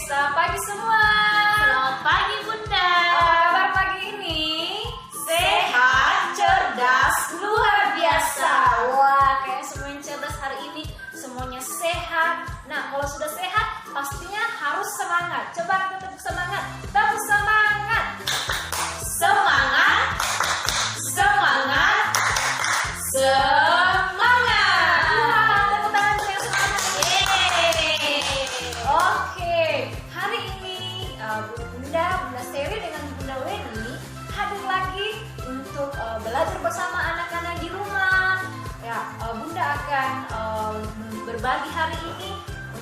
Selamat pagi semua. Selamat pagi Bunda. Apa kabar pagi ini? Sehat, cerdas, luar biasa. Wah, kayak semuanya cerdas hari ini. Semuanya sehat. Nah, kalau sudah sehat, pastinya harus semangat. Coba tetap semangat. Tetap semangat. Semangat, semangat, semangat. Wah, tepuk tangan untuk yang semangat. Yeay. Oke, hari ini Bunda Seri dengan Bunda Weni hadir lagi untuk belajar bersama anak-anak di rumah. Ya, Bunda akan berbagi hari ini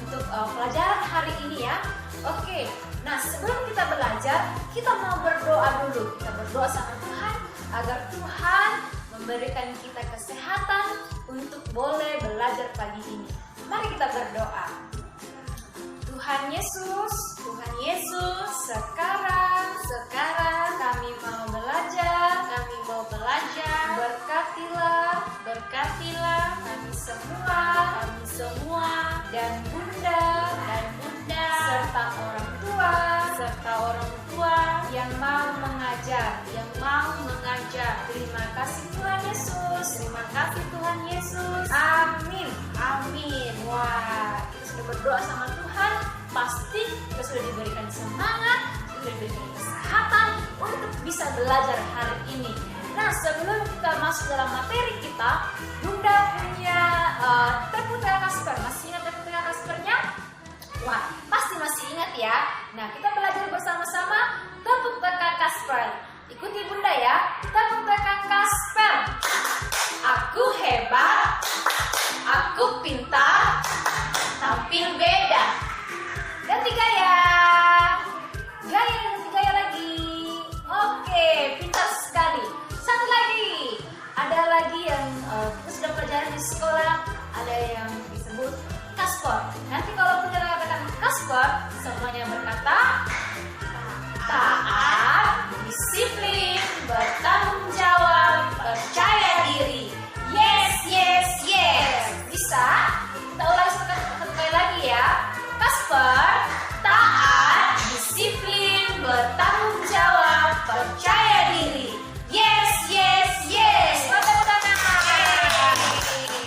untuk pelajaran hari ini ya. Oke, nah sebelum kita belajar, kita mau berdoa dulu. Kita berdoa sama Tuhan agar Tuhan memberikan kita kesehatan untuk boleh belajar pagi ini. Mari kita berdoa. Tuhan Yesus, sekarang kami mau belajar, berkatilah kami semua dan Bunda serta orang tua yang mau mengajar. Terima kasih Tuhan Yesus. Amin. Wah, kita sudah berdoa sama Tuhan, pasti kita sudah diberikan semangat, sudah diberikan kesehatan untuk bisa belajar hari ini. Nah, sebelum kita masuk dalam materi kita, Bunda punya tepuk tangan Kasper. Masih ingat tepuk tangan Kaspernya? Wah, pasti masih ingat ya. Nah, kita belajar bersama-sama tepuk tangan Kasper. Ikuti Bunda ya. Tepuk tangan Kasper. Aku hebat, aku pintar, tampil beda. Ganti gaya. Ganti gaya lagi. Oke, pintar sekali. Satu lagi. Ada lagi yang kita sudah pelajari di sekolah. Ada yang disebut Kasper. Nanti kalau Bunda katakan Kasper, semuanya berkata taat, disiplin, bertanggung jawab, percaya diri. Yes. Bisa? Kita ulangi satu kali lagi ya. Kasper, taat, disiplin, bertanggung jawab, percaya diri. Yes. Tepuk tangan.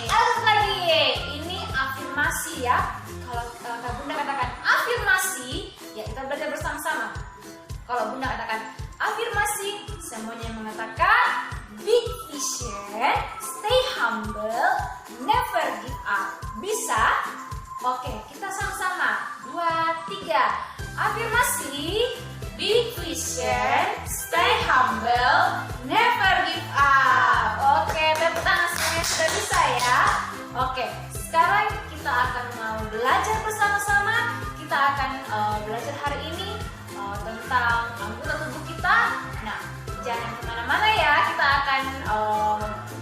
Satu lagi. Ini afirmasi ya. Kalau Kak Bunda katakan afirmasi, ya kita belajar bersama-sama. Kalau Bunda katakan afirmasi, semuanya mengatakan big vision, stay humble, never give up. Bisa? Oke, kita sama-sama. 2, 3. Afirmasi, big vision, stay humble, never give up. Oke, tepuk tangan semuanya sudah bisa ya. Oke, sekarang kita akan mau belajar bersama-sama. Kita akan belajar hari ini tentang anggota tubuh kita. Nah, jangan kemana-mana ya. Kita akan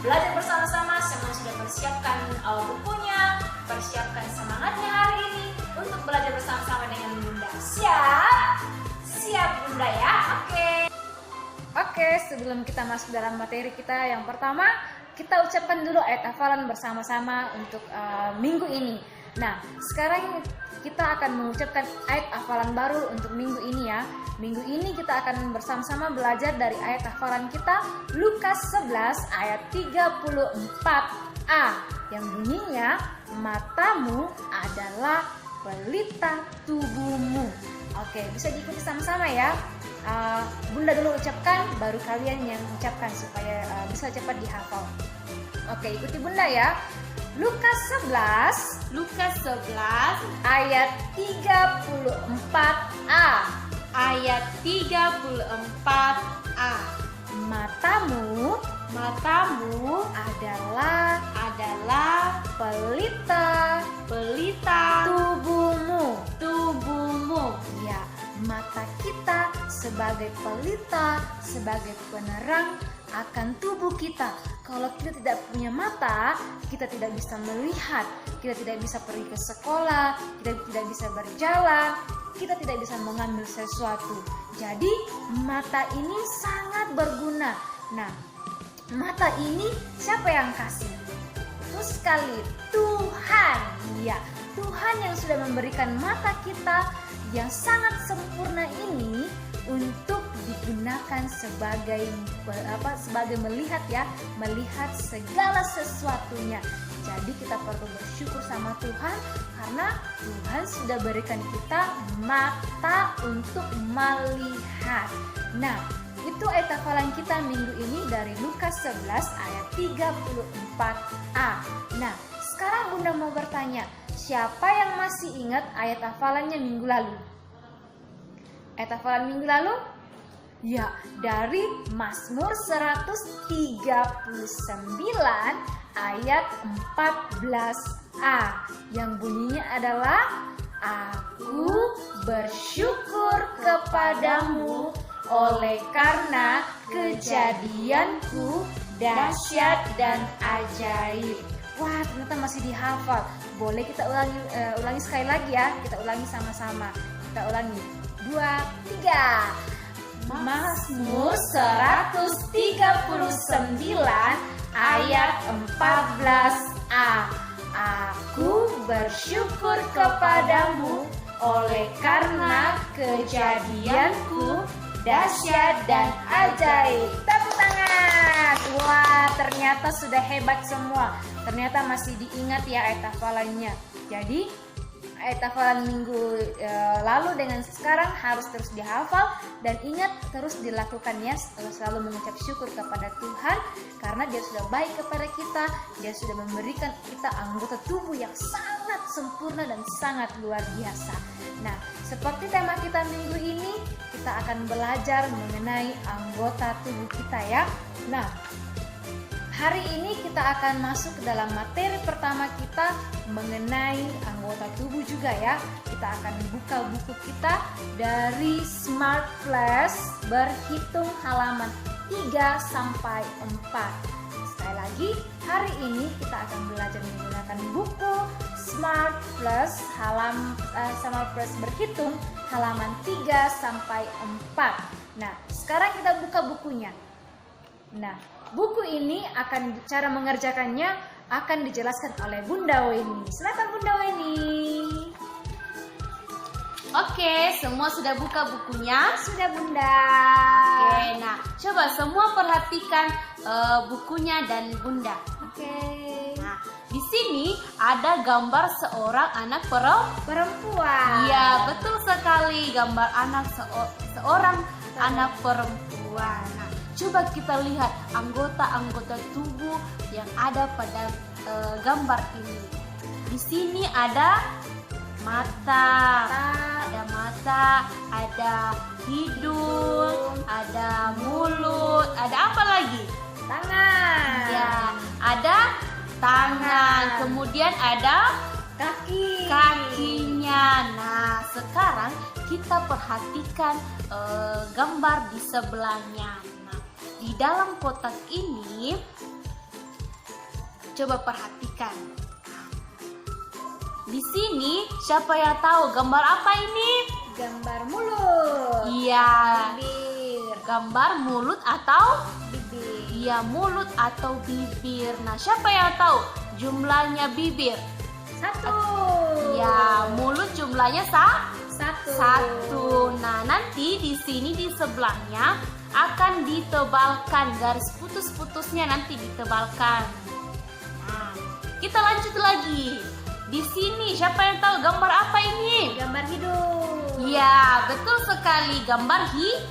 belajar bersama-sama. Semua sudah persiapkan bukunya, persiapkan semangatnya hari ini untuk belajar bersama-sama dengan Bunda. Siap Bunda ya. Oke, sebelum kita masuk dalam materi kita yang pertama, kita ucapkan dulu ayat hafalan bersama-sama untuk minggu ini. Nah, sekarang kita akan mengucapkan ayat hafalan baru untuk minggu ini ya. Minggu ini kita akan bersama-sama belajar dari ayat hafalan kita Lukas 11 ayat 34a yang bunyinya, matamu adalah pelita tubuhmu. Oke, bisa diikuti sama-sama ya. Bunda dulu ucapkan, baru kalian yang ucapkan supaya bisa cepat dihafal. Oke, ikuti Bunda ya. Lukas 11 ayat 34a. Ayat 34a. Matamu adalah pelita tubuhmu. Ya, mata kita sebagai pelita, sebagai penerang akan tubuh kita. Kalau kita tidak punya mata, kita tidak bisa melihat, kita tidak bisa pergi ke sekolah, kita tidak bisa berjalan, kita tidak bisa mengambil sesuatu. Jadi mata ini sangat berguna. Nah, mata ini siapa yang kasih? Betul sekali, Tuhan. Ya, Tuhan yang sudah memberikan mata kita yang sangat sempurna ini untuk digunakan sebagai melihat ya, melihat segala sesuatunya. Jadi kita perlu bersyukur sama Tuhan karena Tuhan sudah berikan kita mata untuk melihat. Nah, itu ayat hafalan kita minggu ini dari Lukas 11 ayat 34a. Nah, sekarang Bunda mau bertanya, siapa yang masih ingat ayat hafalannya minggu lalu? Ayat hafalan minggu lalu? Ya, dari Mazmur 139 ayat 14a yang bunyinya adalah Aku bersyukur kepadamu oleh karena kejadianku dahsyat dan ajaib. Wah, ternyata masih dihafal. Boleh kita ulangi sekali lagi ya. Kita ulangi sama-sama. Kita ulangi. 2, 3. Mazmur 139 ayat 14a. Aku bersyukur kepadamu oleh karena kejadianku dahsyat dan ajaib. Tepuk tangan. Wah, ternyata sudah hebat semua. Ternyata masih diingat ya ayat hafalannya. Jadi ayat hafalan minggu lalu dengan sekarang harus terus dihafal dan ingat terus dilakukannya, selalu mengucap syukur kepada Tuhan karena Dia sudah baik kepada kita. Dia sudah memberikan kita anggota tubuh yang sangat sempurna dan sangat luar biasa. Nah, seperti tema kita minggu ini, kita akan belajar mengenai anggota tubuh kita ya. Nah, hari ini kita akan masuk ke dalam materi pertama kita mengenai anggota tubuh juga ya. Kita akan buka buku kita dari Smart Flash berhitung halaman 3 sampai 4. Sekali lagi, hari ini kita akan belajar menggunakan buku Smart Flash berhitung halaman 3 sampai 4. Nah, sekarang kita buka bukunya. Nah, buku ini cara mengerjakannya akan dijelaskan oleh Bunda Weni. Silakan Bunda Weni. Oke, semua sudah buka bukunya? Sudah Bunda. Oke, nah coba semua perhatikan bukunya dan Bunda. Oke. Nah, di sini ada gambar seorang anak perempuan. Iya, betul sekali, gambar seorang anak perempuan. Nah, coba kita lihat anggota-anggota tubuh yang ada pada gambar ini. Di sini ada mata, ada hidung, ada mulut, ada apa lagi? Tangan. Ya, ada tangan, kemudian ada kakinya. Nah, sekarang kita perhatikan gambar di sebelahnya. Nah, di dalam kotak ini coba perhatikan. Di sini siapa yang tahu gambar apa ini? Gambar mulut. Iya. Bibir. Gambar mulut atau bibir. Iya, mulut atau bibir. Nah, siapa yang tahu jumlahnya bibir? 1. Ya, mulut jumlahnya 1. 1. Nah, nanti di sini di sebelahnya akan ditebalkan, garis putus-putusnya nanti ditebalkan. Nah, kita lanjut lagi. Di sini siapa yang tahu gambar apa ini? Gambar hidung. Ya, betul sekali, gambar hidung.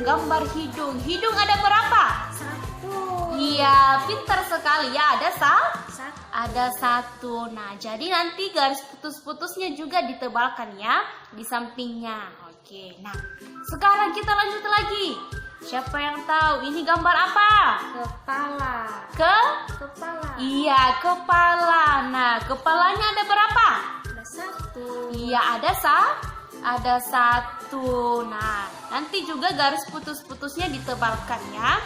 Gambar hidung. Hidung ada berapa? 1. Iya, pintar sekali ya, ada 1. Ada 1. Nah, jadi nanti garis putus-putusnya juga ditebalkan ya di sampingnya. Oke, nah sekarang kita lanjut lagi. Siapa yang tahu ini gambar apa? Kepala. Kepala. Iya, kepala. Nah, kepalanya ada berapa? Ada 1. Iya, ada 1. Nah, nanti juga garis putus-putusnya ditebalkan ya.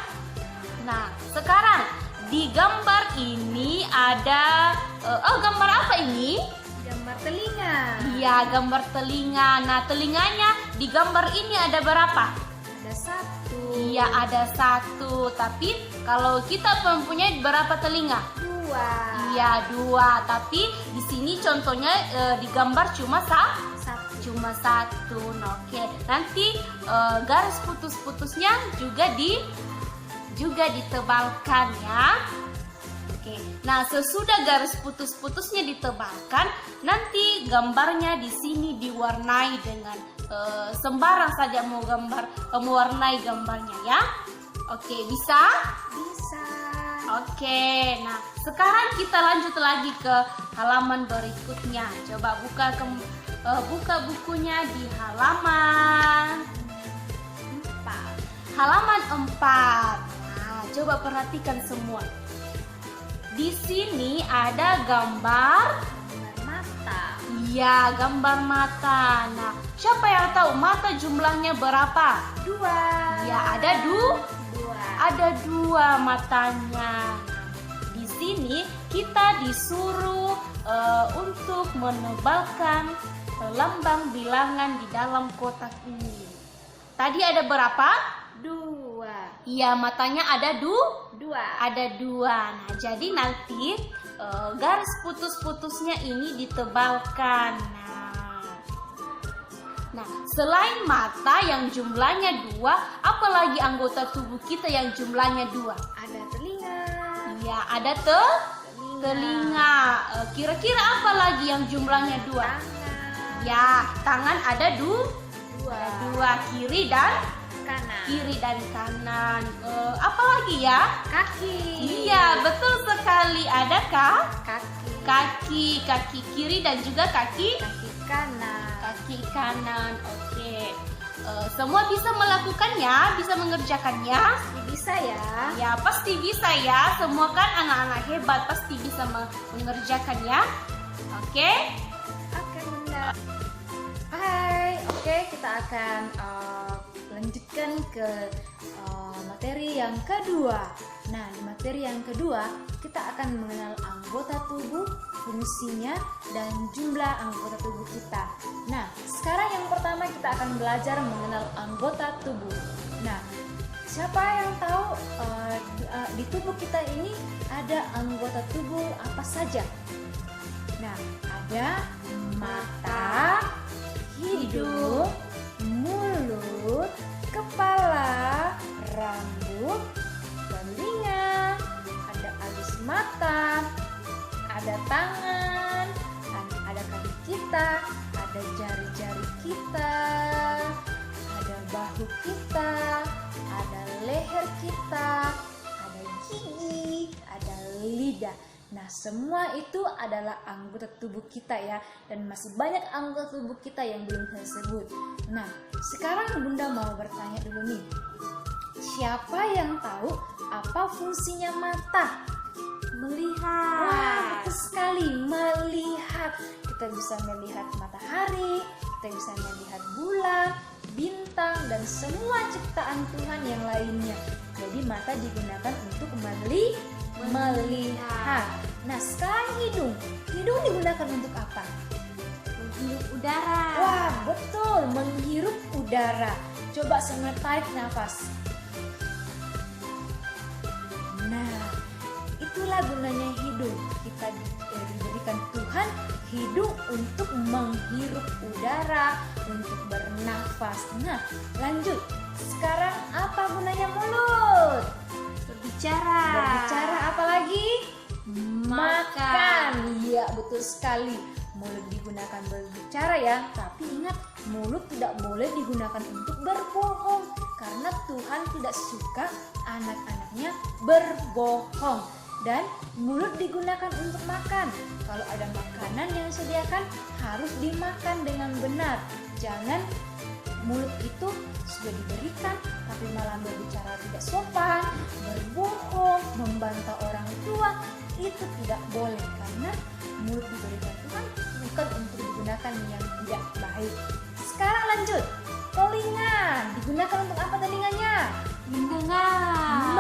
Nah, sekarang di gambar ini ada gambar apa ini? Gambar telinga. Iya, gambar telinga. Nah, telinganya di gambar ini ada berapa? Ada 1. Iya, ada 1. Tapi kalau kita mempunyai berapa telinga? 2. Dua. Iya, 2. Tapi di sini contohnya digambar cuma Satu. cuma 1. Nah, oke. Nanti garis putus-putusnya juga ditebalkan ya. Oke. Nah, sesudah garis putus-putusnya ditebalkan, nanti gambarnya di sini diwarnai dengan sembarang saja mau mewarnai gambarnya ya. Oke, bisa? Bisa. Oke, nah sekarang kita lanjut lagi ke halaman berikutnya. Coba buka bukunya di halaman 4. halaman 4. Nah, coba perhatikan semua. Di sini ada gambar, Mata. iya, gambar mata. Nah, siapa yang tahu mata jumlahnya berapa? 2. Ya, ada 2. 2. Ada 2 matanya. Di sini kita disuruh untuk menebalkan lambang bilangan di dalam kotak ini. Tadi ada berapa? 2. Iya, matanya ada 2. 2. Ada 2. Nah, jadi nanti garis putus-putusnya ini ditebalkan. Nah, selain mata yang jumlahnya 2, apalagi anggota tubuh kita yang jumlahnya 2? Ada telinga. Ya, ada telinga. Kira-kira apa lagi yang jumlahnya 2? Tangan. Ya, tangan ada 2. 2, kiri dan kanan. Apa lagi ya? Kaki. Iya, betul sekali. Ada Kaki. kaki kiri dan juga kaki Kaki kanan. kanan. Oke. Semua bisa melakukannya, bisa mengerjakannya. Bisa ya. Ya, pasti bisa ya. Semua kan anak-anak hebat, pasti bisa mengerjakannya. Oke? Oke, Bunda. Hai, oke, kita akan lanjutkan ke materi yang kedua. Nah, di materi yang kedua kita akan mengenal anggota tubuh, fungsinya, dan jumlah anggota tubuh kita. Nah, sekarang yang pertama kita akan belajar mengenal anggota tubuh. Nah, siapa yang tahu di tubuh kita ini ada anggota tubuh apa saja? Nah, ada mata, hidung, mulut, kepala, rambut, telinga, ada alis mata, ada tangan, ada kaki kita, ada jari-jari kita, ada bahu kita, ada leher kita, ada gigi, ada lidah. Nah, semua itu adalah anggota tubuh kita ya, dan masih banyak anggota tubuh kita yang belum saya sebut. Nah, sekarang Bunda mau bertanya dulu nih. Siapa yang tahu apa fungsinya mata? Melihat. Wah, betul sekali, melihat. Kita bisa melihat matahari, kita bisa melihat bulan, bintang, dan semua ciptaan Tuhan yang lainnya. Jadi mata digunakan untuk melihat. Nah, sekarang hidung. Hidung digunakan untuk apa? Menghirup udara. Wah, betul, menghirup udara. Coba semua tarik nafas. Nah, itulah gunanya hidung. Kita diberikan Tuhan hidung untuk menghirup udara, untuk bernafas. Nah, lanjut. Sekarang apa gunanya mulut? Berbicara apa lagi? Makan. Iya, betul sekali. Mulut digunakan berbicara ya. Tapi ingat, mulut tidak boleh digunakan untuk berbohong. Karena Tuhan tidak suka anak-anaknya berbohong. Dan mulut digunakan untuk makan. Kalau ada makanan yang disediakan, harus dimakan dengan benar. Jangan mulut itu sudah diberikan tapi malah berbicara tidak sopan, berbohong, membantah orang tua. Itu tidak boleh, karena mulut diberikan Tuhan bukan untuk digunakan yang tidak baik. Sekarang lanjut. Telinga digunakan untuk apa telinganya? Mendengar.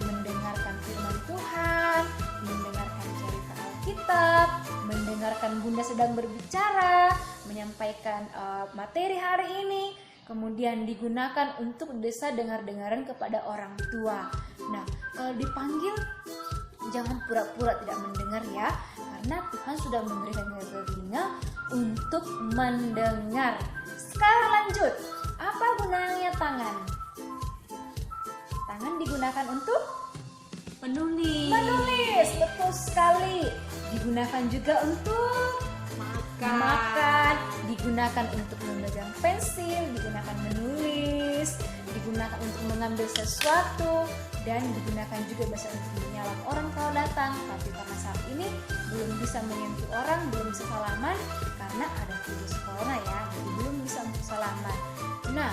Mendengarkan firman Tuhan, mendengarkan cerita Alkitab, mendengarkan Bunda sedang berbicara, menyampaikan materi hari ini. Kemudian digunakan untuk desa dengar-dengaran kepada orang tua. Nah, kalau dipanggil Jangan pura-pura tidak mendengar ya, karena Tuhan sudah memberikan kita telinga untuk mendengar. Sekarang lanjut, apa gunanya tangan? Tangan digunakan untuk menulis, betul sekali. Digunakan juga untuk makan, digunakan untuk memegang pensil, digunakan menulis, digunakan untuk mengambil sesuatu, dan digunakan juga biasa untuk menyalам orang kalau datang. Tapi karena saat ini belum bisa menyentuh orang, belum bisa salaman karena ada virus corona ya, jadi belum bisa untuk salaman. Nah,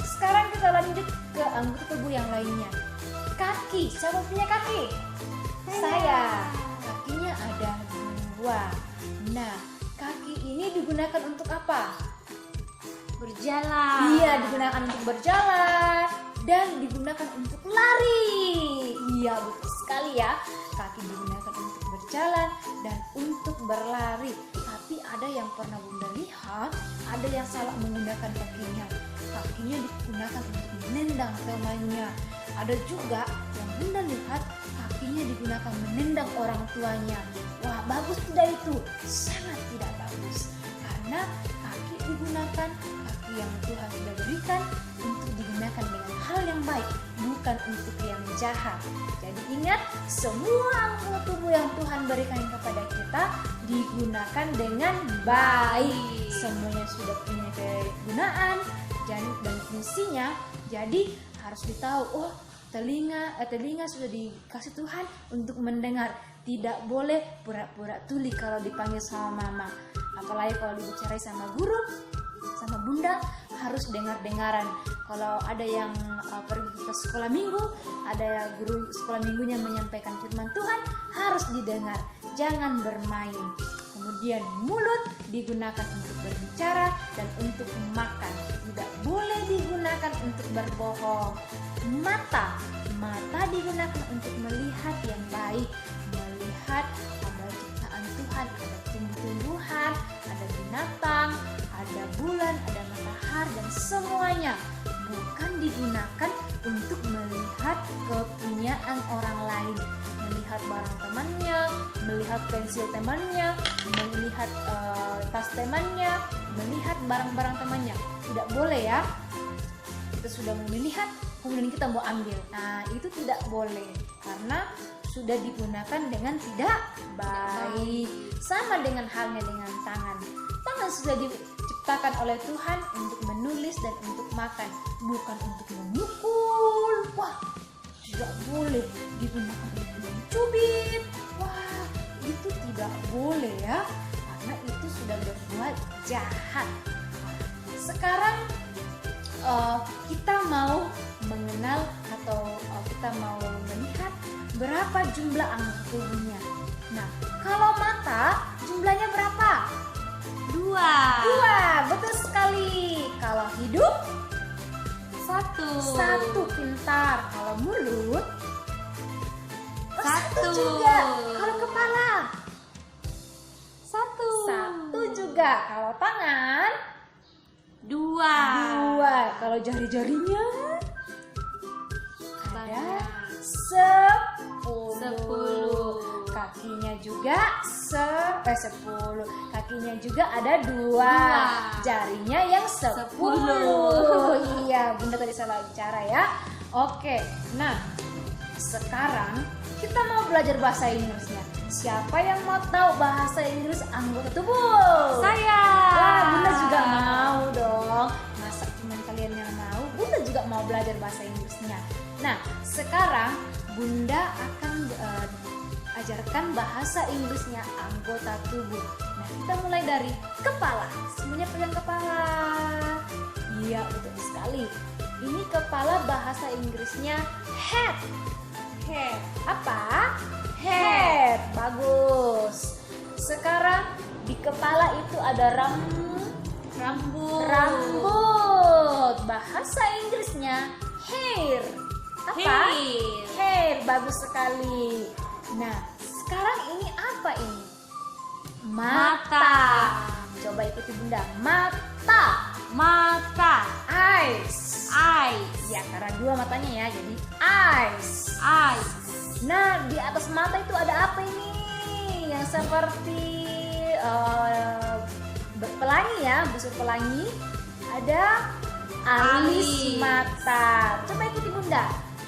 sekarang kita lanjut ke anggota tubuh yang lainnya. Kaki, siapa punya kaki? Saya. Kakinya ada 2. Nah, kaki ini digunakan untuk apa? Berjalan. Iya, digunakan untuk berjalan dan digunakan untuk lari. Iya, betul sekali ya. Kaki digunakan untuk berjalan dan untuk berlari. Tapi ada yang pernah Bunda lihat, ada yang salah menggunakan kakinya. Kakinya digunakan untuk menendang temannya. Ada juga yang Bunda lihat kakinya digunakan menendang orang tuanya. Wah, bagus tidak itu? Sangat tidak bagus. Karena kaki digunakan, kaki yang Tuhan sudah berikan untuk digunakan dengan hal yang baik, bukan untuk yang jahat. Jadi ingat, semua anggota tubuh yang Tuhan berikan kepada kita digunakan dengan baik. Semuanya sudah punya kegunaan dan fungsinya. Jadi harus ditahu, oh telinga sudah dikasih Tuhan untuk mendengar. Tidak boleh pura-pura tuli kalau dipanggil sama mama. Apalagi kalau dibicarai sama guru, sama bunda, harus dengar-dengaran. Kalau ada yang pergi ke sekolah minggu, ada guru sekolah minggunya menyampaikan firman Tuhan, harus didengar. Jangan bermain. Kemudian mulut digunakan untuk berbicara dan untuk makan. Tidak boleh digunakan untuk berbohong. Mata digunakan untuk melihat yang baik, melihat ada ciptaan Tuhan, ada tumbuh-tumbuhan, ada binatang, ada bulan, ada matahari dan semuanya. Bukan digunakan untuk melihat kepunyaan orang lain, melihat barang temannya, melihat pensil temannya, melihat tas temannya, melihat barang-barang temannya. Tidak boleh ya. Kita sudah mau melihat, kemudian kita mau ambil. Nah, itu tidak boleh karena sudah digunakan dengan tidak baik. Sama dengan halnya dengan tangan. Tangan sudah diciptakan oleh Tuhan untuk menulis dan untuk makan, bukan untuk memukul. Wah, tidak boleh digunakan untuk mencubit. Wah, itu tidak boleh ya, karena itu sudah berbuat jahat. Sekarang kita mau mengenal atau kita mau melihat berapa jumlah anggota tubuhnya. Nah, kalau mata jumlahnya berapa? 2, betul sekali. Kalau hidung 1 pintar. Kalau mulut 1 juga. Kalau kepala 1 juga. Kalau tangan 2. Kalau jari-jarinya ada 10. Kakinya juga 10. Kakinya juga ada 2. Jarinya yang 10. Iya, Bunda tadi salah bicara ya. Oke, nah sekarang kita mau belajar bahasa Inggrisnya. Siapa yang mau tahu bahasa Inggris anggota tubuh? Saya. Wah, Bunda juga mau dong. Masa cuma kalian yang mau? Bunda juga mau belajar bahasa Inggrisnya. Nah, sekarang Bunda akan ajarkan bahasa Inggrisnya anggota tubuh. Nah, kita mulai dari kepala. Semuanya pegang kepala. Iya, betul sekali. Ini kepala bahasa Inggrisnya head. Apa? Head. Bagus. Sekarang di kepala itu ada rambut. Bahasa Inggrisnya hair. Apa? Hair. Bagus sekali. Nah, sekarang ini apa ini? Mata. Coba ikuti Bunda. Mata. Eyes. Ya, karena 2 matanya ya, jadi eyes. Nah, di atas mata itu ada apa ini? Yang seperti pelangi ya, busur pelangi. Ada alis mata. Coba ikuti Bunda.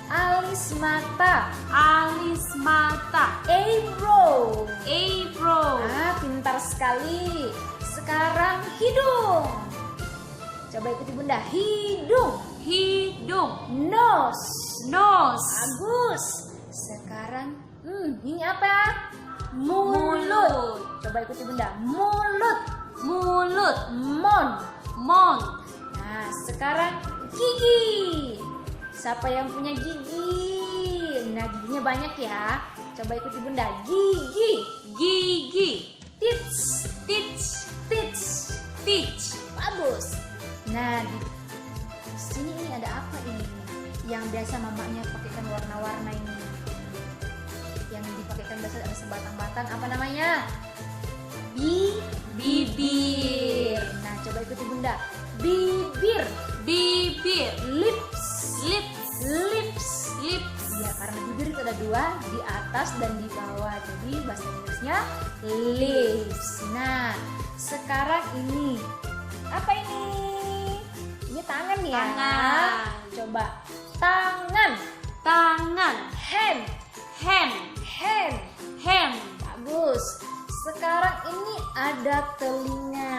Alis mata. Alis mata. Eyebrow. Eyebrow. Pintar sekali. Sekarang hidung. Coba ikuti Bunda. Hidung. Hidung. Nose. Nose. Bagus. Sekarang ini apa? Mulut. Coba ikuti Bunda. Mulut. Mulut. Mouth. Mouth. Nah, sekarang gigi. Siapa yang punya gigi? Nah, giginya banyak ya. Coba ikuti Bunda. Gigi. Gigi. Teeth. Teeth. Teeth. Teeth. Bagus. Nah, di sini ini ada apa ini? Yang biasa mamanya pakaikan warna-warna ini. Yang dipakaikan biasa ada sebatang-batang. Apa namanya? Bibir. Nah, coba ikuti Bunda. Bibir. Bibir. Lips. Lips. Lips. Lips. Ya, karena bibir itu ada dua, di atas dan di bawah. Jadi bahasa Inggrisnya lips. Nah, sekarang ini apa ini? Ini tangan ya. Tangan. Coba tangan. Tangan. Hand. Hand. Hand. Hand. Bagus. Sekarang ini ada telinga.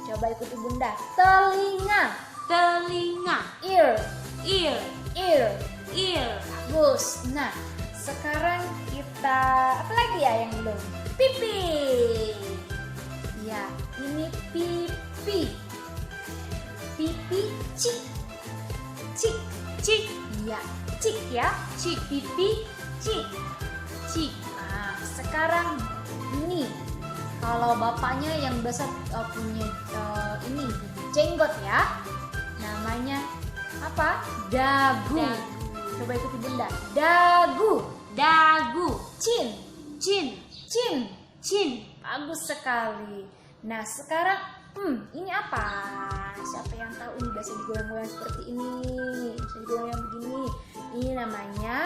Coba ikuti Bunda. Telinga. Telinga. Ear. Ear. Ear. Ear. Bagus. Nah, sekarang kita apa lagi ya yang belum? Pipi. Ya, ini pipi. Pipi cik. Cik. Cik. Ya, cik ya. Cik. Pipi cik. Cik. Nah, sekarang ini kalau bapaknya yang biasa punya ini jenggot ya. Namanya apa? Dagu. Dagu. Coba ikuti Bunda. Dagu. Dagu. Chin. Chin. Chin. Chin. Bagus sekali. Nah, sekarang ini apa? Siapa yang tahu ini biasa digoyang-goyang seperti ini? Bisa digoyang begini. Ini namanya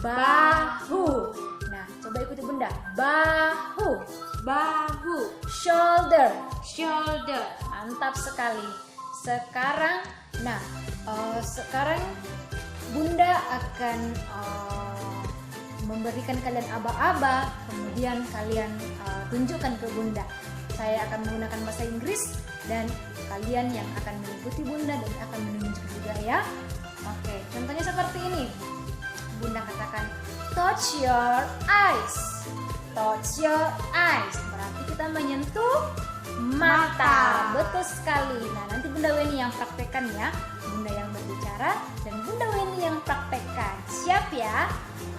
bahu. Nah, coba ikuti Bunda. Bahu. Bahu. Shoulder. Shoulder. Mantap sekali. Sekarang, sekarang Bunda akan memberikan kalian aba-aba, kemudian kalian tunjukkan ke Bunda. Saya akan menggunakan bahasa Inggris dan kalian yang akan mengikuti Bunda dan akan menunjuk juga ya. Oke, contohnya seperti ini. Bunda katakan, touch your eyes. Touch your eyes. Berarti kita menyentuh mata. Betul sekali. Nah, nanti Bunda Weni yang praktekkan ya. Bunda yang berbicara dan Bunda Weni yang praktekkan. Siap ya?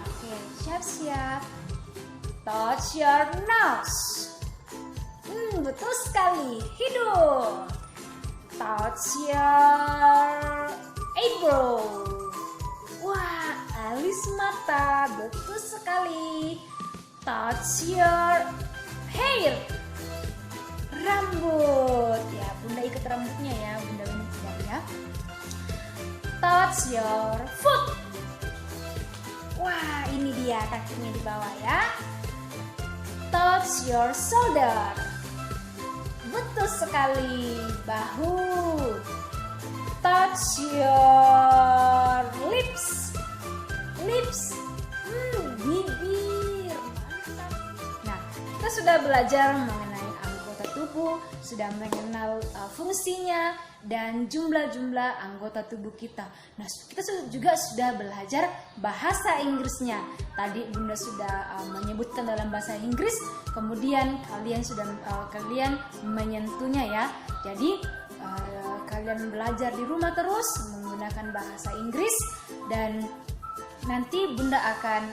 Oke, siap-siap. Touch your nose. Betul sekali. Hidung. Touch your eyebrow. Wah, alis mata. Betul sekali. Touch your hair. Rambut. Ya, Bunda ikat rambutnya ya. Bunda ini tidak ya. Touch your foot. Wah, ini dia kakinya di bawah ya. Touch your shoulder. Betul sekali. Bahu. Touch your lips. Lips. Bibir. Mantap. Nah, kita sudah belajar mengenai anggota tubuh, sudah mengenal fungsinya dan jumlah-jumlah anggota tubuh kita. Nah, kita juga sudah belajar bahasa Inggrisnya. Tadi Bunda sudah menyebutkan dalam bahasa Inggris, kemudian kalian menyentuhnya ya. Jadi kalian belajar di rumah terus menggunakan bahasa Inggris dan nanti Bunda akan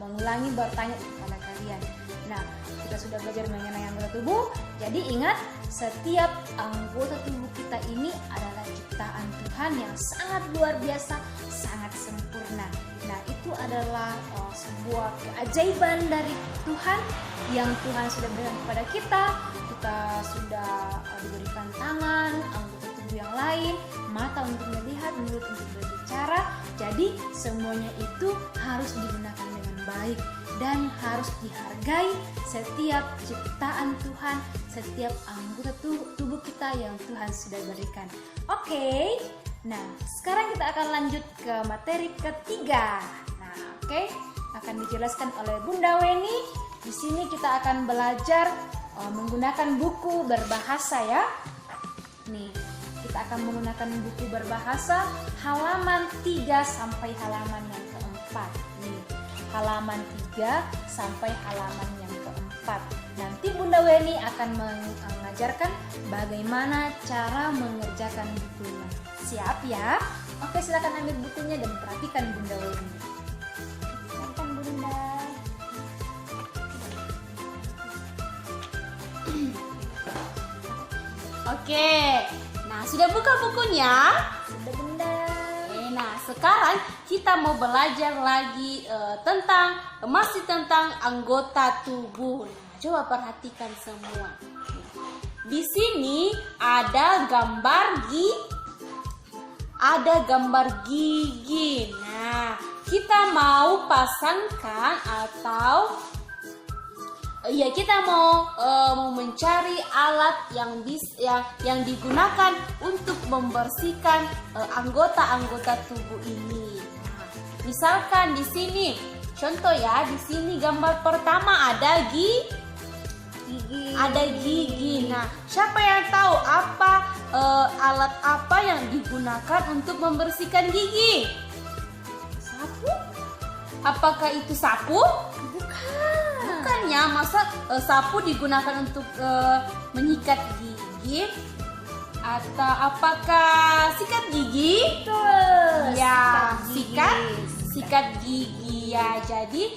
mengulangi bertanya kepada kalian. Nah, kita sudah belajar mengenai anggota tubuh. Jadi ingat, setiap anggota tubuh kita ini adalah ciptaan Tuhan yang sangat luar biasa, sangat sempurna. Nah, itu adalah sebuah keajaiban dari Tuhan yang Tuhan sudah berikan kepada kita. Kita sudah diberikan tangan, anggota tubuh tubuh yang lain, mata untuk melihat, mulut untuk berbicara. Jadi semuanya itu harus digunakan dengan baik dan harus dihargai setiap ciptaan Tuhan, setiap anggota tubuh kita yang Tuhan sudah berikan. Oke. Nah, sekarang kita akan lanjut ke materi ketiga. Nah, oke, akan dijelaskan oleh Bunda Weni. Di sini kita akan belajar menggunakan buku berbahasa ya. Nih, kita akan menggunakan buku berbahasa halaman 3 sampai halaman yang keempat. Nih, halaman 3 sampai halaman yang keempat. Nanti Bunda Weni akan mengajarkan bagaimana cara mengerjakan bukunya. Siap ya? Oke, silakan ambil bukunya dan perhatikan Bunda Weni. Silakan Bunda. Oke, nah sudah buka bukunya? Sudah Bunda. Nah sekarang kita mau belajar lagi masih tentang anggota tubuh. Nah, coba perhatikan semua. Di sini ada gambar gigi. Nah, kita mau pasangkan atau kita mau mencari alat yang digunakan untuk membersihkan anggota-anggota tubuh ini. Nah, misalkan di sini, contoh ya, di sini gambar pertama ada gigi. Ada gigi. Nah, siapa yang tahu alat apa yang digunakan untuk membersihkan gigi? Sapu? Apakah itu sapu? Bukannya, masa sapu digunakan untuk menyikat gigi? Atau apakah sikat gigi? Betul. Ya, sikat gigi ya. Jadi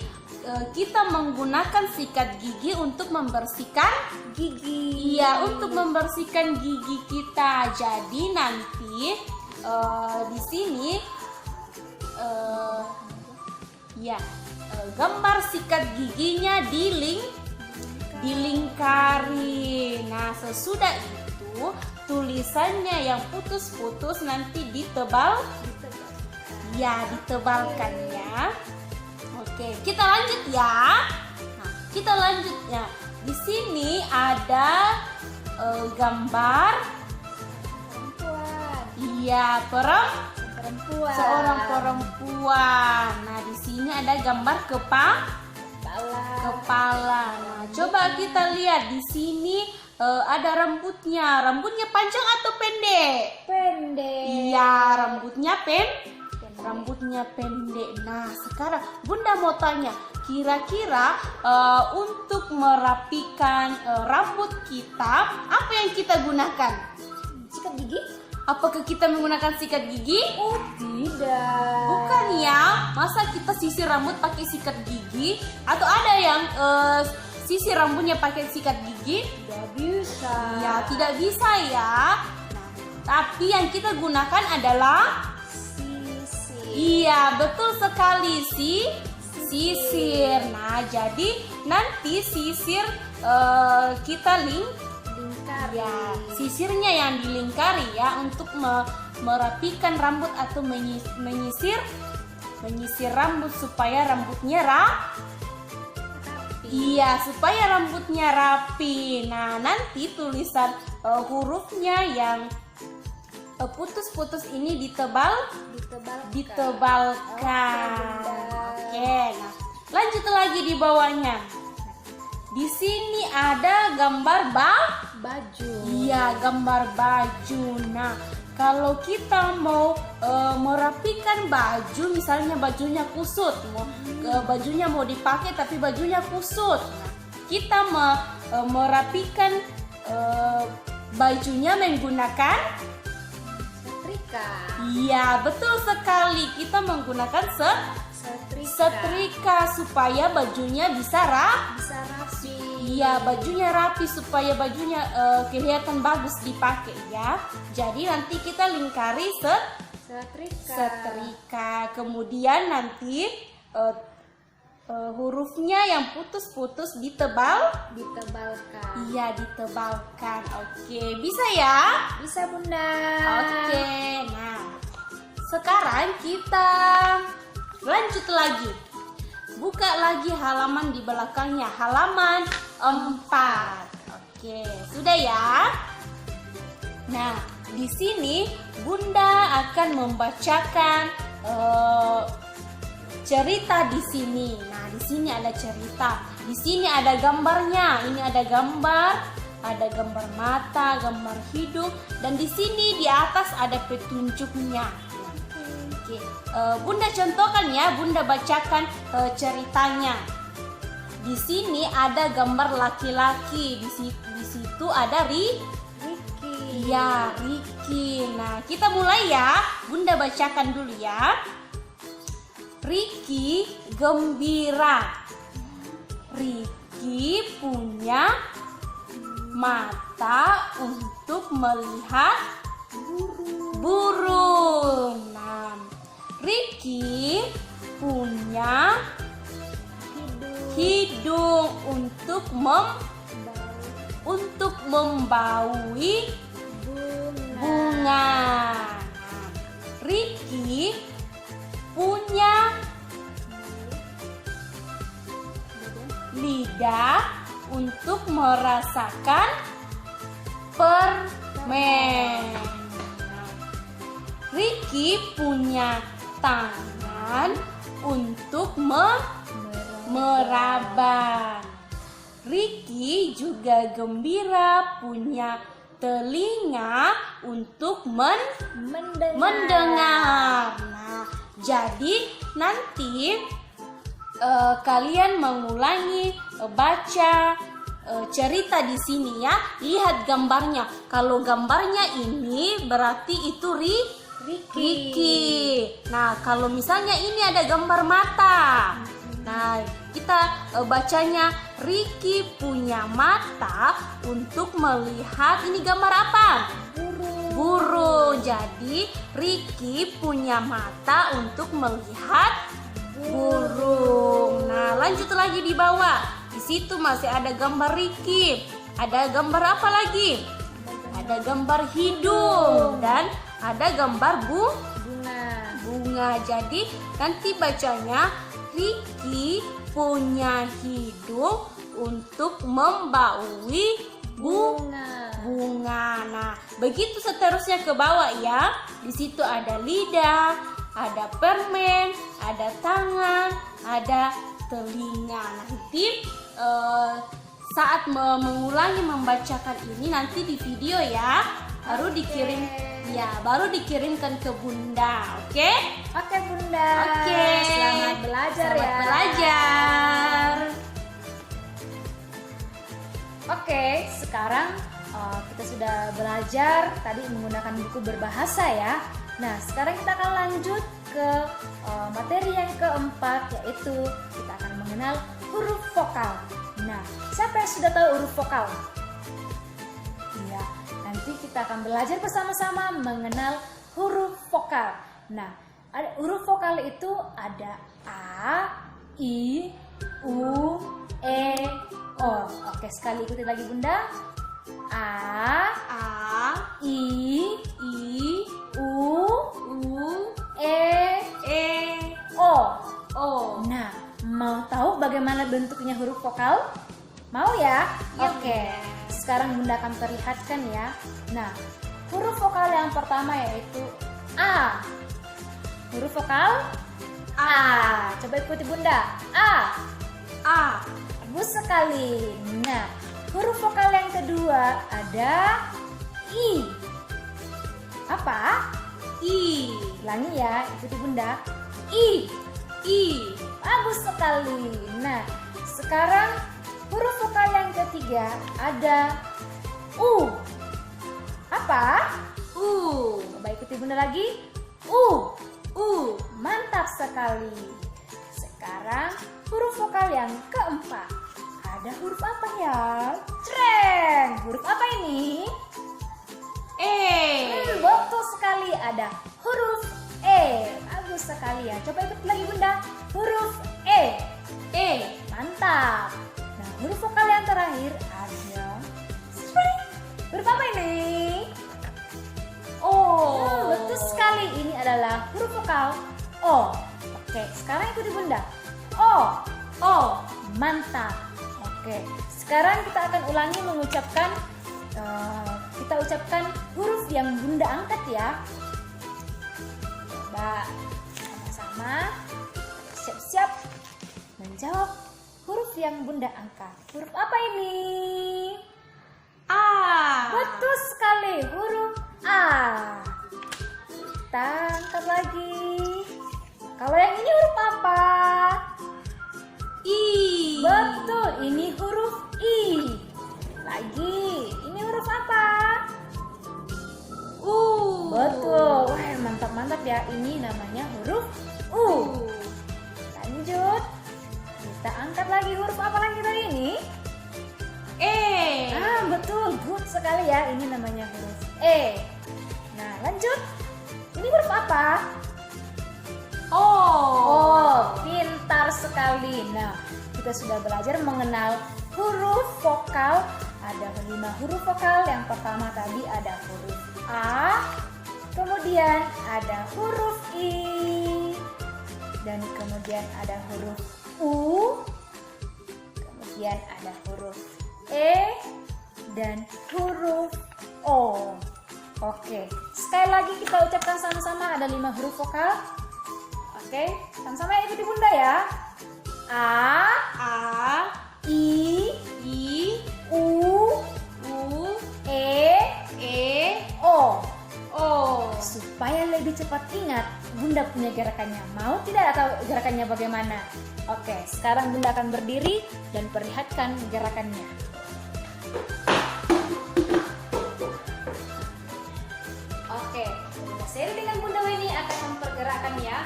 kita menggunakan sikat gigi untuk membersihkan gigi. Iya, untuk membersihkan gigi kita. Jadi nanti di sini gambar sikat giginya dilingkari. Nah, sesudah itu tulisannya yang putus-putus nanti ditebalkan ya. Oke, kita lanjut ya. Nah, kita lanjut ya. Di sini ada gambar Perempuan. iya Perempuan. seorang perempuan. Nah, di sini ada gambar kepala. Nah, coba kita lihat di sini ada rambutnya. Rambutnya panjang atau pendek? Pendek. Iya, rambutnya pendek. Nah, sekarang Bunda mau tanya, kira-kira untuk merapikan rambut kita, apa yang kita gunakan? Sikat gigi? Apakah kita menggunakan sikat gigi? Oh, tidak. Bukan ya, masa kita sisir rambut pakai sikat gigi? Atau ada yang sisir rambutnya pakai sikat gigi? Tidak bisa. Ya, tidak bisa ya. Nah, tapi yang kita gunakan adalah sisir. iya, betul sekali sisir. Nah, jadi nanti sisir kita Lingkari. ya, sisirnya yang dilingkari ya untuk merapikan rambut atau menyisir rambut supaya rambutnya iya, supaya rambutnya rapi. Nah, nanti tulisan hurufnya yang putus-putus ini ditebalkan. Oke, nah lanjut lagi di bawahnya. Di sini ada gambar Baju. iya, gambar baju. Nah, kalau kita mau merapikan baju, misalnya bajunya kusut, bajunya mau dipakai tapi bajunya kusut. Nah, kita merapikan bajunya menggunakan Setrika. iya, betul sekali. Kita menggunakan setrika supaya bajunya bisa Bisa rapi. iya, bajunya rapi supaya bajunya kelihatan bagus dipakai ya. Jadi nanti kita lingkari Setrika. setrika. Kemudian nanti hurufnya yang putus-putus Ditebalkan. Iya, ditebalkan. Oke, bisa ya? Bisa Bunda. Oke, nah sekarang kita lanjut lagi. Buka lagi halaman di belakangnya, halaman 4. Oke, sudah ya? Nah, di sini Bunda akan membacakan cerita di sini. Nah, di sini ada cerita. Di sini ada gambarnya. Ini ada gambar mata, gambar hidung, dan di sini di atas ada petunjuknya. Oke, Bunda contohkan ya, Bunda bacakan ceritanya. Di sini ada gambar laki-laki. Di situ ada Ricky. Ya, Ricky. Nah, kita mulai ya. Bunda bacakan dulu ya. Ricky gembira. Ricky punya mata untuk melihat burung. Nah, Ricky punya hidung untuk membaui bunga. Ricky punya lidah untuk merasakan permen. Ricky punya tangan untuk meraba. Ricky juga gembira punya telinga untuk mendengar. Nah, jadi nanti kalian mengulangi baca cerita di sini ya. Lihat gambarnya. Kalau gambarnya ini berarti itu Ricky. Nah, kalau misalnya ini ada gambar mata. Nah, kita bacanya Ricky punya mata untuk melihat. Ini gambar apa? Burung. Jadi Ricky punya mata untuk melihat burung. Nah, lanjut lagi di bawah. Di situ masih ada gambar Ricky. Ada gambar apa lagi? Ada gambar hidung dan ada gambar bunga. Jadi nanti bacanya Ricky punya hidung untuk membaui bunga. Nah, begitu seterusnya ke bawah ya. Di situ ada lidah, ada permen, ada tangan, ada telinga. Nanti saat mengulangi membacakan ini nanti di video ya, baru dikirimkan ke Bunda. Oke? Oke Bunda. Oke. Selamat belajar ya. Selamat belajar. Oke, sekarang kita sudah belajar tadi menggunakan buku berbahasa ya. Nah, sekarang kita akan lanjut ke materi yang keempat, yaitu kita akan mengenal huruf vokal. Nah, siapa yang sudah tahu huruf vokal? Ya, nanti kita akan belajar bersama-sama mengenal huruf vokal. Nah, huruf vokal itu ada A, I, U, E, O. Oke, sekali ikuti lagi Bunda. A, I, U, E, O. Nah, mau tahu bagaimana bentuknya huruf vokal? Mau ya? Oke. Sekarang Bunda akan perlihatkan ya. Nah, huruf vokal yang pertama yaitu A. Huruf vokal A. Coba ikuti Bunda. A. Bagus sekali. Nah, huruf vokal yang kedua ada I. Apa? I. Ulangi ya, ikuti Bunda. I. Bagus sekali. Nah, sekarang huruf vokal yang ketiga ada U. Apa? U. Coba ikuti Bunda lagi. U. Mantap sekali. Sekarang huruf vokal yang keempat. Ada huruf apa ya? Creng. Huruf apa ini? Betul sekali, ada huruf E. Bagus sekali ya. Coba ikut lagi Bunda. Huruf E. mantap. Nah, huruf vokal yang terakhir ada spring. Huruf apa ini? Oh. Betul sekali, ini adalah huruf vokal O. Oke, sekarang ikuti Bunda. O. Oh. Mantap. Oke, sekarang kita akan ulangi mengucapkan kita ucapkan huruf yang Bunda angkat ya. Coba sama-sama siap-siap menjawab huruf yang Bunda angkat. Huruf apa ini? A. Betul sekali, huruf A. Kita angkat lagi. Kalau yang ini huruf apa? I. Betul, ini huruf I. Lagi, ini huruf apa? U. Betul, wah mantap-mantap ya. Ini namanya huruf U. Lanjut, kita angkat lagi huruf apa lagi tadi ini? E. Betul, good sekali ya. Ini namanya huruf E. Nah, lanjut. Ini huruf apa? Oh, pintar sekali. Nah, kita sudah belajar mengenal huruf vokal. Ada 5 huruf vokal. Yang pertama tadi ada huruf A, kemudian ada huruf I, dan kemudian ada huruf U, kemudian ada huruf E, dan huruf O. Oke, sekali lagi kita ucapkan sama-sama, ada 5 huruf vokal. Oke, sama-sama ikuti Bunda ya. A, I, U, E, O. Supaya lebih cepat ingat, Bunda punya gerakannya. Mau tidak atau gerakannya bagaimana? Oke, sekarang Bunda akan berdiri dan perlihatkan gerakannya. Oke, Bunda Seri dengan Bunda Weni akan mempergerakannya.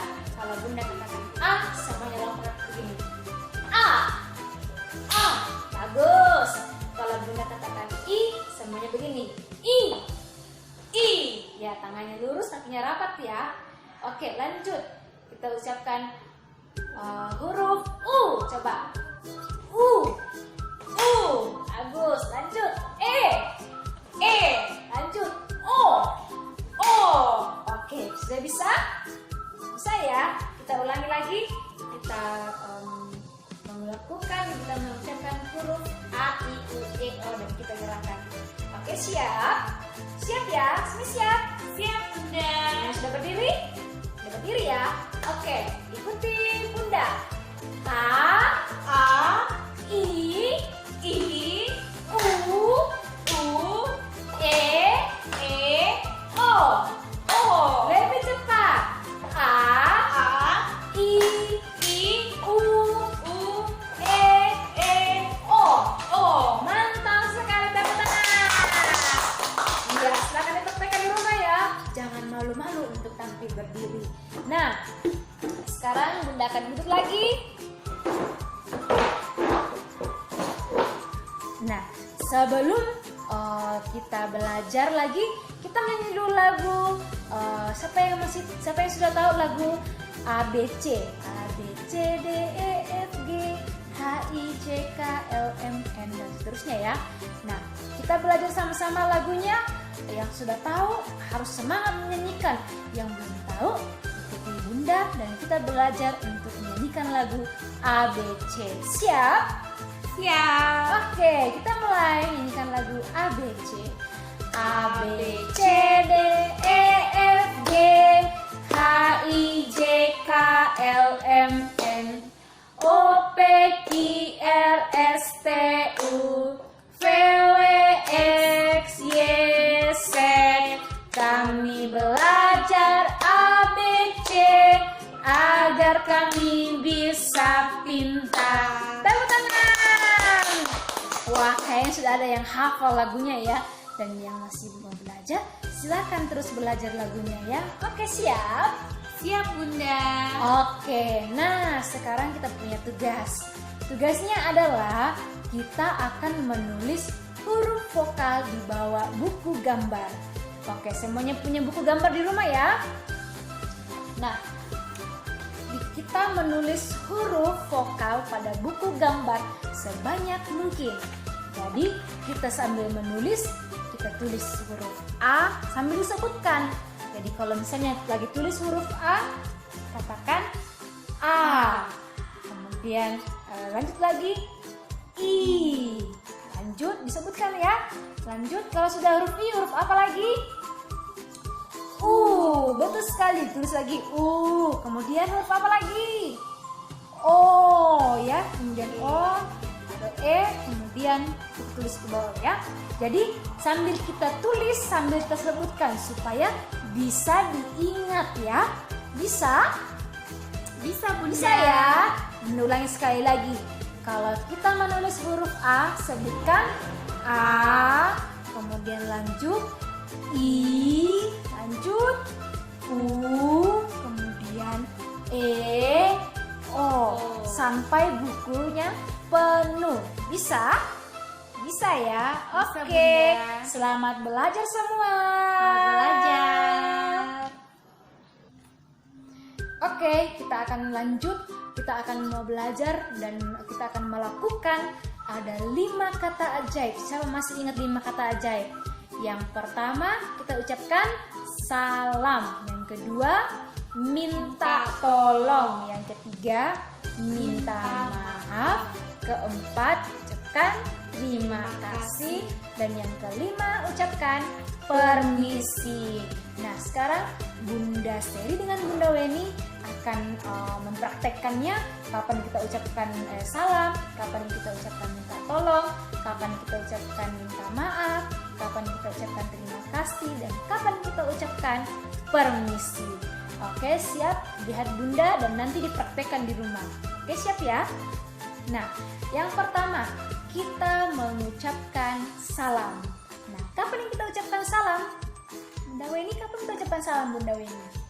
Kalau Bunda katakan A, semuanya lompat begini. A. Bagus. Kalau Bunda katakan I, semuanya begini. I. Ya, tangannya lurus, kakinya rapat ya. Oke, lanjut. Kita ucapkan huruf U. Coba. U. Bagus. Lanjut. E. Lanjut. O. Oke, sudah bisa? Bisa ya? Kita ulangi lagi. Kita mengucapkan huruf A, I, U, E, O dan kita gerakan. Oke, siap? Siap ya? Semua siap? Siap, Bunda. Yang sudah berdiri? Sudah berdiri ya? Oke, ikuti Bunda. A, I, U, E, O. Lebih cepat. A, I, U, E, O. Mantap sekali, tepuk tangan. Ya, silakan dipraktekkan di rumah ya. Jangan malu-malu untuk tampil berdiri. Nah, sekarang Bunda akan duduk lagi. Nah, sebelum kita belajar lagi, kita nyanyi dulu lagu. Siapa yang sudah tahu lagu ABC? ABC, D, E, F, G, H, I, J, K, L, M, N dan seterusnya ya. Nah, kita belajar sama-sama lagunya. Yang sudah tahu harus semangat menyanyikan. Yang belum tahu ikuti Bunda dan kita belajar untuk menyanyikan lagu ABC. Siap? Siap. Oke, kita mulai nyanyikan lagu ABC. A, B, C, D, E, F, G, H, I, J, K, L, M, N, O, P, Q, R, S, T, U, V, W, X, Y, Z. Kami belajar ABC agar kami bisa pintar. Tepuk tangan. Wah, kayaknya sudah ada yang hafal lagunya ya. Dan yang masih belum belajar, silakan terus belajar lagunya ya. Oke, siap? Siap, Bunda. Oke, nah sekarang kita punya tugas. Tugasnya adalah kita akan menulis huruf vokal di bawah buku gambar. Oke, semuanya punya buku gambar di rumah ya. Nah, kita menulis huruf vokal pada buku gambar sebanyak mungkin. Jadi kita sambil menulis, kita tulis huruf A sambil disebutkan. Jadi kalau misalnya lagi tulis huruf A, katakan A. Kemudian lanjut lagi I. Lanjut disebutkan ya. Lanjut kalau sudah huruf I, huruf apa lagi? Betul sekali, tulis lagi kemudian huruf apa lagi? O ya, kemudian O, ada E, kemudian kita tulis ke bawah ya. Jadi sambil kita tulis, sambil kita sebutkan supaya bisa diingat ya. Bisa Bunda. Bisa ya. Ulangi sekali lagi. Kalau kita menulis huruf A, sebutkan A, kemudian lanjut I, lanjut U, kemudian E, O, sampai bukunya penuh. Bisa? Bisa ya? Bisa, Oke. Bunda. Selamat belajar semua. Belajar. Oke, kita akan lanjut. Kita akan mau belajar dan kita akan melakukan ada 5 kata ajaib. Siapa masih ingat 5 kata ajaib? Yang pertama kita ucapkan salam. Yang kedua minta tolong. Yang ketiga minta maaf. Keempat ucapkan terima kasih. Dan yang kelima ucapkan permisi. Nah sekarang Bunda Seri dengan Bunda Weni akan mempraktekkannya. Kapan kita ucapkan salam, kapan kita ucapkan minta tolong, kapan kita ucapkan minta maaf, kapan kita ucapkan terima kasih, dan kapan kita ucapkan permisi. Oke, siap? Lihat Bunda dan nanti dipraktekkan di rumah. Oke, siap ya? Nah, yang pertama kita mengucapkan salam. Nah, kapan kita ucapkan salam? Bunda Weni, kapan kita ucapkan salam Bunda Weni?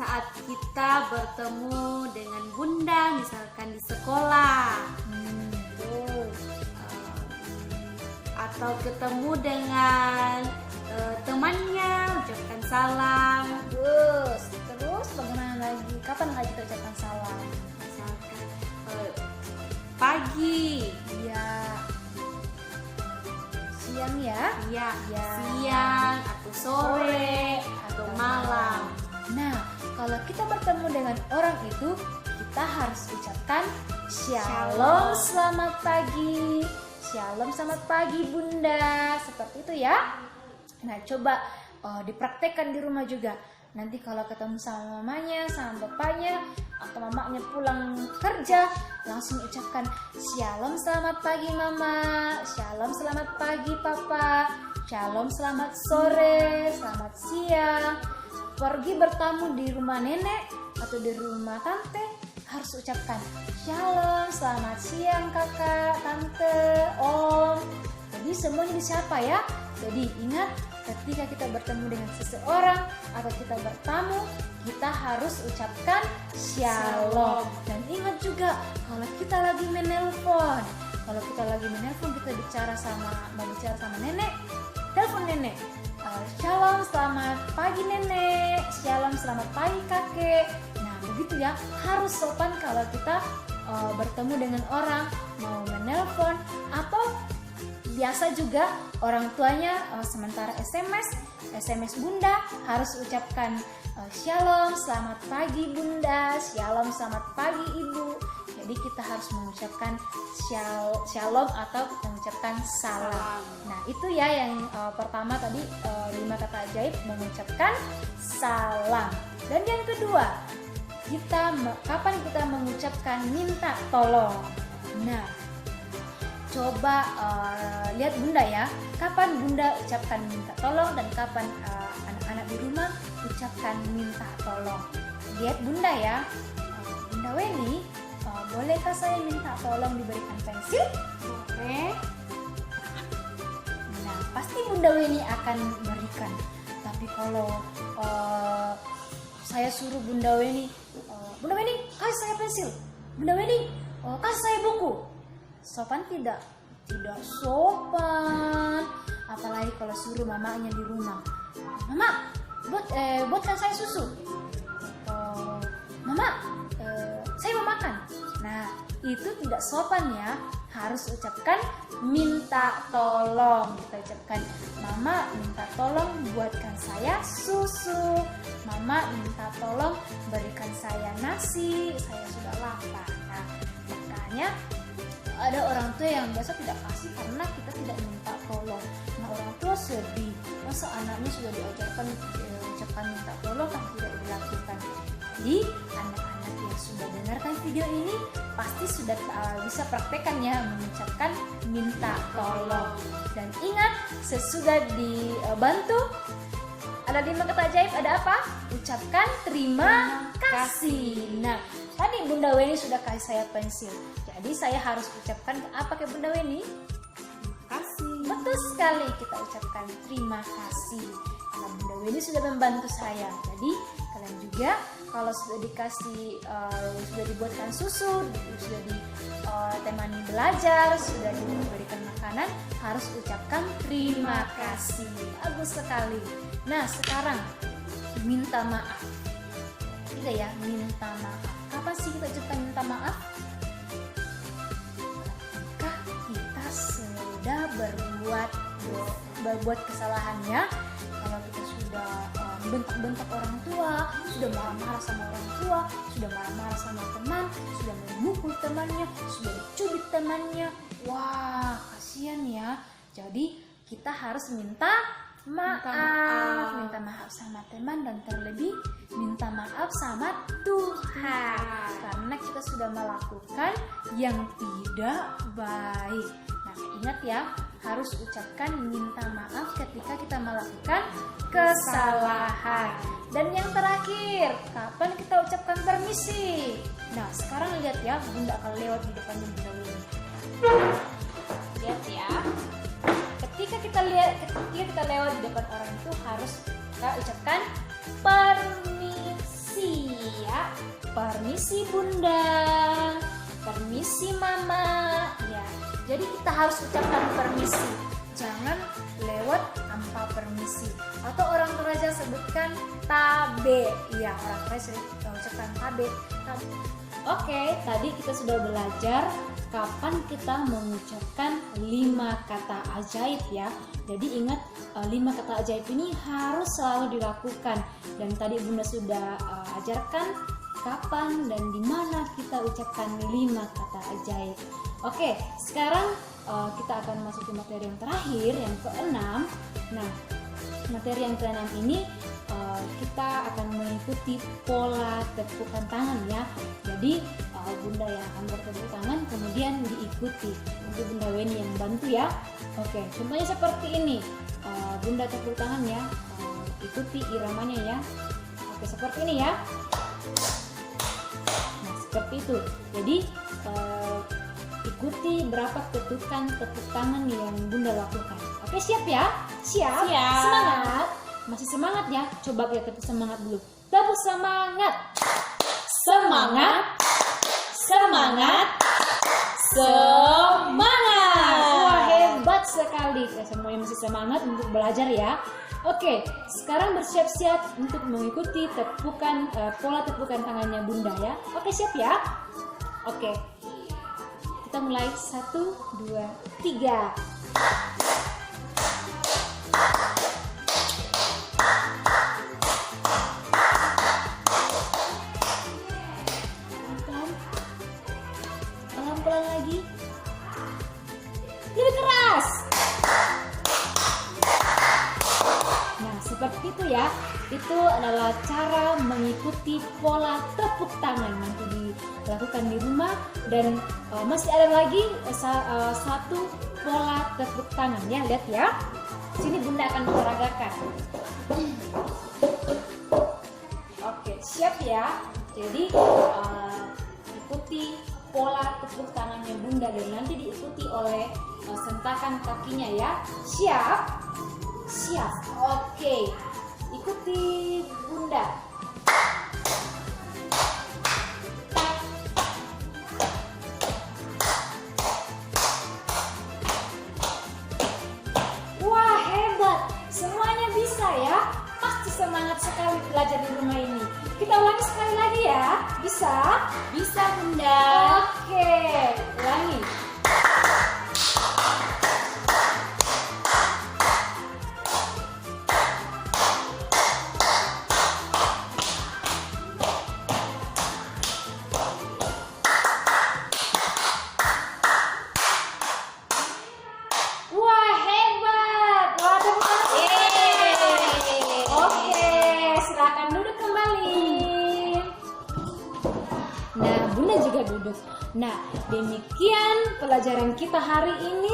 Saat kita bertemu dengan Bunda, misalkan di sekolah, atau ketemu dengan temannya, ucapkan salam. Terus bagaimana lagi? Kapan lagi kita ucapkan salam? Misalkan pagi, Ya. Siang ya? ya, Ya. siang atau sore atau malam. Nah, kalau kita bertemu dengan orang itu, kita harus ucapkan Shalom, selamat pagi. Shalom, selamat pagi Bunda. Seperti itu ya. Nah, coba dipraktekkan di rumah juga. Nanti kalau ketemu sama mamanya, sama bapaknya, atau mamanya pulang kerja, langsung ucapkan Shalom, selamat pagi Mama. Shalom, selamat pagi Papa. Shalom, selamat sore, selamat siang. Pergi bertamu di rumah nenek atau di rumah tante, harus ucapkan Shalom, selamat siang kakak, tante, om. Jadi semuanya disapa ya. Jadi ingat, ketika kita bertemu dengan seseorang atau kita bertamu, kita harus ucapkan Shalom. Dan ingat juga, kalau kita lagi menelpon, kita mau bicara sama nenek, telepon nenek. Shalom, selamat pagi nenek. Shalom, selamat pagi kakek. Nah begitu ya, harus sopan kalau kita bertemu dengan orang, mau menelpon atau biasa juga orang tuanya sementara SMS Bunda harus ucapkan Shalom, selamat pagi Bunda. Shalom, selamat pagi Ibu. Jadi kita harus mengucapkan Shalom atau mengucapkan salam. Nah itu ya yang pertama tadi 5 kata ajaib mengucapkan salam. Dan yang kedua, kapan kita mengucapkan minta tolong. Nah coba lihat Bunda ya, kapan Bunda ucapkan minta tolong dan kapan anak-anak di rumah ucapkan minta tolong. Lihat Bunda ya. Bunda Weni, bolehkah saya minta tolong diberikan pensil? Boleh. Nah, pasti Bunda Weni akan berikan. Tapi kalau saya suruh Bunda Weni kasih saya pensil, Bunda Weni kasih saya buku, sopan tidak? Tidak sopan. apalagi kalau suruh mamanya di rumah. Mama, buatkan saya susu. Atau Mama, saya mau makan. Nah, itu tidak sopan ya. Harus ucapkan minta tolong. Kita ucapkan, Mama minta tolong buatkan saya susu. Mama minta tolong berikan saya nasi. Saya sudah lapar. Nah, makanya ada orang tua yang biasa tidak kasih karena kita tidak minta tolong. Nah, orang tua sedih. Masa anaknya sudah diajarkan ucapan minta tolong kan tidak dilakukan. Jadi anak-anak yang sudah dengarkan video ini pasti sudah bisa praktekkan ya mengucapkan minta tolong. Dan ingat, sesudah dibantu ada 5 kata ajaib, ada apa? Ucapkan terima kasih. Nah, tadi Bunda Weni sudah kasih saya pensil. Jadi saya harus ucapkan apa ke Bunda Weni? Kasih. Betul sekali, kita ucapkan terima kasih. Karena Bunda Weni sudah membantu saya. Jadi kalian juga kalau sudah dikasih, sudah dibuatkan susu, sudah ditemani belajar, sudah diberikan makanan, harus ucapkan terima kasih. Bagus sekali. Nah, sekarang minta maaf. Tidak ya, minta maaf. Kapan sih kita ucapkan minta maaf? Ketika kita sudah berbuat kesalahannya. Kalau kita sudah bentak-bentak orang tua, sudah marah-marah sama orang tua, sudah marah-marah sama teman, sudah memukul temannya, sudah dicubit temannya. Wah, kasihan ya. Jadi kita harus minta maaf sama teman dan terlebih minta maaf sama Tuhan karena kita sudah melakukan yang tidak baik. Nah, ingat ya, harus ucapkan minta maaf ketika kita melakukan kesalahan. Dan yang terakhir, kapan kita ucapkan permisi? Nah, sekarang lihat ya, Bunda akan lewat di depannya Bunda Weni. Lihat ya. Ketika kita lewat di depan orang itu harus kita ucapkan permisi ya. Permisi Bunda, permisi Mama ya. Jadi kita harus ucapkan permisi. Jangan lewat tanpa permisi. Atau orang tua saja sebutkan tabe. Iya, orang tua sering ucapkan tabe. Oke, tadi kita sudah belajar kapan kita mengucapkan 5 kata ajaib ya. Jadi ingat 5 kata ajaib ini harus selalu dilakukan. Dan tadi Bunda sudah ajarkan kapan dan di mana kita ucapkan 5 kata ajaib. Oke, sekarang kita akan masuk ke materi yang terakhir, yang ke-6. Nah, materi yang ke-6 ini kita akan mengikuti pola tepukan tangan ya. Jadi Bunda yang akan bertepuk tangan kemudian diikuti. Nanti Bunda Weni yang bantu ya. Oke, contohnya seperti ini. Bunda tepuk tangan ya. Ikuti iramanya ya. Oke, seperti ini ya. Nah, seperti itu. Jadi ikuti berapa ketukan tepuk tangan yang Bunda lakukan. Oke, siap ya? Siap? Siap. Semangat? Masih semangat ya? Coba kita tepuk semangat dulu. Tepuk semangat. Semangat. Semangat. Semangat. Wah, hebat sekali. Semuanya masih semangat untuk belajar ya. Oke, sekarang bersiap-siap untuk mengikuti pola tepukan tangannya Bunda ya. Oke, siap ya? Oke. Kita mulai 1, 2, 3. Pelan-pelan lagi. Lebih keras. Nah, seperti itu ya. Itu adalah cara mengikuti pola tepuk tangan. Nanti dilakukan di rumah. Dan masih ada lagi satu pola tepuk tangan ya. Lihat ya. Sini Bunda akan peragakan. Oke, siap ya. Jadi ikuti pola tepuk tangannya Bunda dan nanti diikuti oleh sentakan kakinya ya. Siap? Siap. Oke. Ikuti Bunda. Wah, bisa? Bisa Bunda. Oke, ulangi. Wah, hebat. Wah, tepuk tangan. Oke, silakan duduk kembali. Nah, Bunda juga duduk. Nah, demikian pelajaran kita hari ini.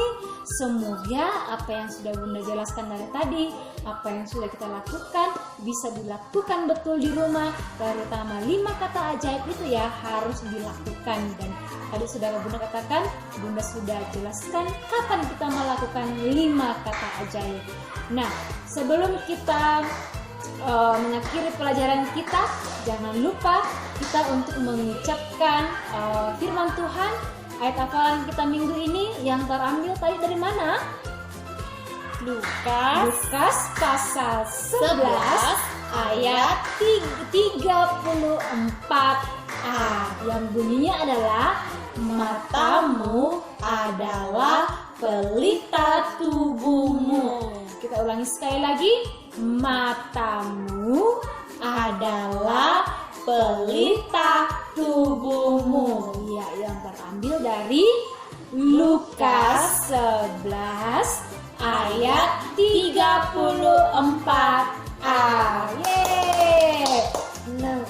Semoga apa yang sudah Bunda jelaskan dari tadi, apa yang sudah kita lakukan, bisa dilakukan betul di rumah. Terutama 5 kata ajaib itu ya harus dilakukan. Dan tadi sudah Bunda katakan, Bunda sudah jelaskan kapan kita melakukan 5 kata ajaib. Nah, sebelum kita mengakhiri pelajaran kita, jangan lupa kita untuk mengucapkan firman Tuhan. Ayat hafalan kita minggu ini yang terambil tadi dari mana? Lukas Pasal 11 ayat 34a yang bunyinya adalah matamu adalah pelita tubuhmu. Kita ulangi sekali lagi, matamu adalah pelita tubuhmu. Ya, yang terambil dari Lukas 11 ayat 34a. Yeay. Nah,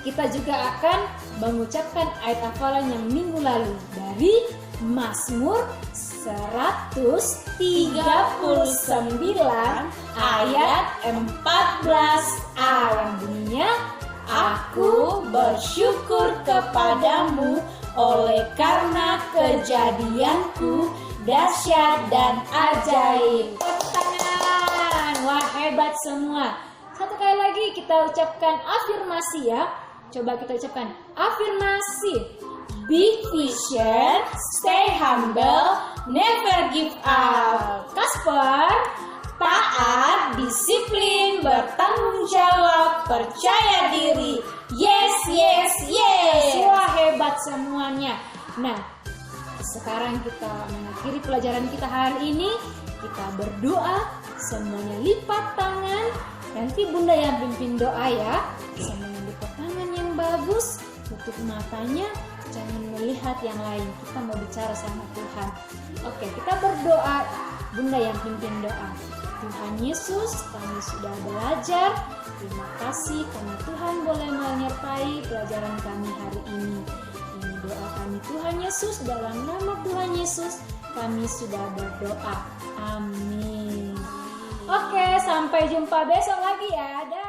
kita juga akan mengucapkan ayat hafalan yang minggu lalu dari Mazmur 139 ayat 14a yang bunyinya, aku bersyukur kepadamu oleh karena kejadianku dahsyat dan ajaib. Tepuk tangan. Wah, hebat semua. Satu kali lagi kita ucapkan afirmasi ya. Coba kita ucapkan afirmasi. Big vision, stay humble, never give up. Kasper, taat, disiplin, bertanggung jawab, percaya diri. Yes, yes, yes. Wah, hebat semuanya. Nah, sekarang kita mengakhiri pelajaran kita hari ini. Kita berdoa, semuanya lipat tangan. Nanti Bunda yang pimpin doa ya. Semuanya lipat tangan yang bagus, tutup matanya. Jangan melihat yang lain, kita mau bicara sama Tuhan. Oke, kita berdoa, Bunda yang pimpin doa. Tuhan Yesus, kami sudah belajar. Terima kasih karena Tuhan boleh menyertai pelajaran kami hari ini. Ini doa kami Tuhan Yesus, dalam nama Tuhan Yesus kami sudah berdoa. Amin. Oke, sampai jumpa besok lagi ya. Dah.